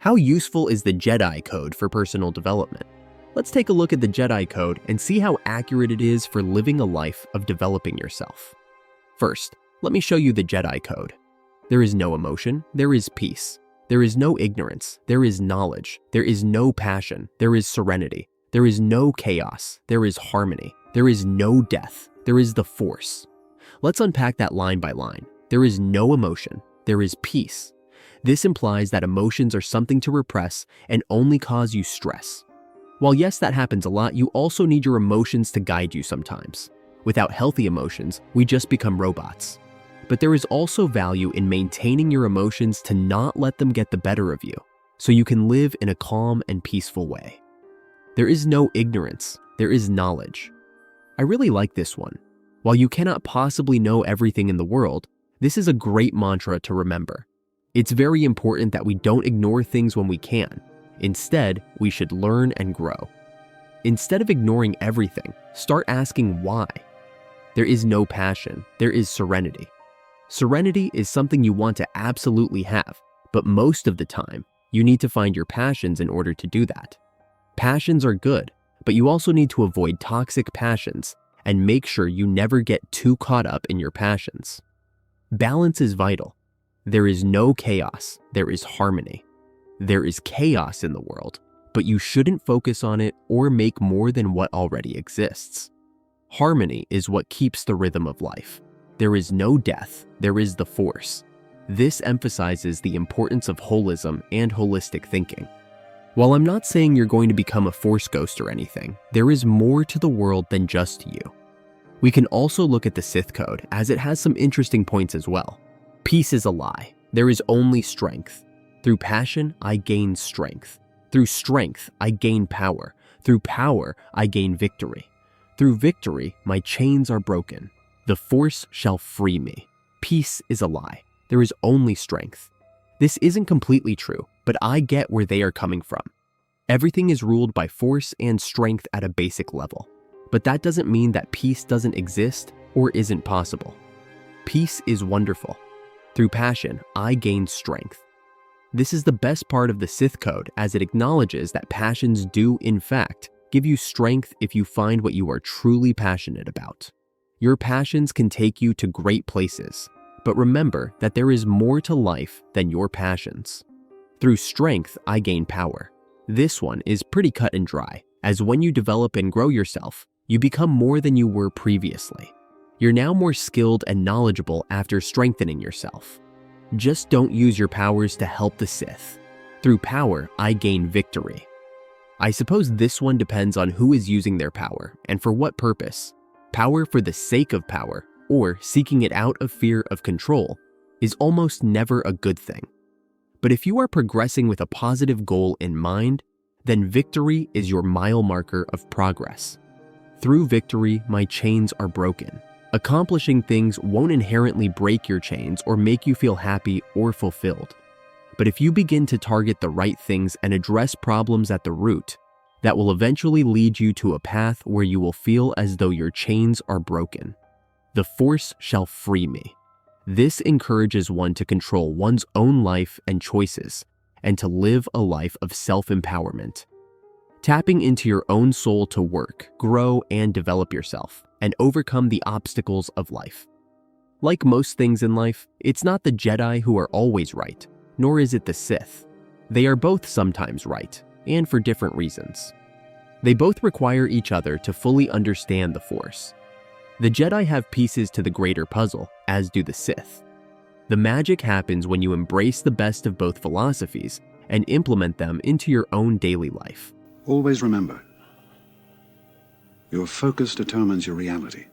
How useful is the Jedi Code for personal development? Let's take a look at the Jedi Code and see how accurate it is for living a life of developing yourself. First, let me show you the Jedi Code. There is no emotion, there is peace. There is no ignorance, there is knowledge. There is no passion, there is serenity. There is no chaos, there is harmony. There is no death, there is the Force. Let's unpack that line by line. There is no emotion, there is peace. This implies that emotions are something to repress and only cause you stress. While yes, that happens a lot, you also need your emotions to guide you sometimes. Without healthy emotions, we just become robots. But there is also value in maintaining your emotions to not let them get the better of you, so you can live in a calm and peaceful way. There is no ignorance, there is knowledge. I really like this one. While you cannot possibly know everything in the world, this is a great mantra to remember. It's very important that we don't ignore things when we can. Instead, we should learn and grow. Instead of ignoring everything, start asking why. There is no passion, there is serenity. Serenity is something you want to absolutely have, but most of the time, you need to find your passions in order to do that. Passions are good, but you also need to avoid toxic passions and make sure you never get too caught up in your passions. Balance is vital. There is no chaos, there is harmony. There is chaos in the world, but you shouldn't focus on it or make more than what already exists. Harmony is what keeps the rhythm of life. There is no death, there is the Force. This emphasizes the importance of holism and holistic thinking. While I'm not saying you're going to become a Force ghost or anything, there is more to the world than just you. We can also look at the Sith Code, as it has some interesting points as well. Peace is a lie. There is only strength. Through passion, I gain strength. Through strength, I gain power. Through power, I gain victory. Through victory, my chains are broken. The Force shall free me. Peace is a lie. There is only strength. This isn't completely true, but I get where they are coming from. Everything is ruled by force and strength at a basic level. But that doesn't mean that peace doesn't exist or isn't possible. Peace is wonderful. Through passion, I gain strength. This is the best part of the Sith Code, as it acknowledges that passions do, in fact, give you strength if you find what you are truly passionate about. Your passions can take you to great places, but remember that there is more to life than your passions. Through strength, I gain power. This one is pretty cut and dry, as when you develop and grow yourself, you become more than you were previously. You're now more skilled and knowledgeable after strengthening yourself. Just don't use your powers to help the Sith. Through power, I gain victory. I suppose this one depends on who is using their power and for what purpose. Power for the sake of power, or seeking it out of fear of control, is almost never a good thing. But if you are progressing with a positive goal in mind, then victory is your mile marker of progress. Through victory, my chains are broken. Accomplishing things won't inherently break your chains or make you feel happy or fulfilled. But if you begin to target the right things and address problems at the root, that will eventually lead you to a path where you will feel as though your chains are broken. The Force shall free me. This encourages one to control one's own life and choices, and to live a life of self-empowerment. Tapping into your own soul to work, grow, and develop yourself, and overcome the obstacles of life. Like most things in life, it's not the Jedi who are always right, nor is it the Sith. They are both sometimes right, and for different reasons. They both require each other to fully understand the Force. The Jedi have pieces to the greater puzzle, as do the Sith. The magic happens when you embrace the best of both philosophies and implement them into your own daily life. Always remember, your focus determines your reality.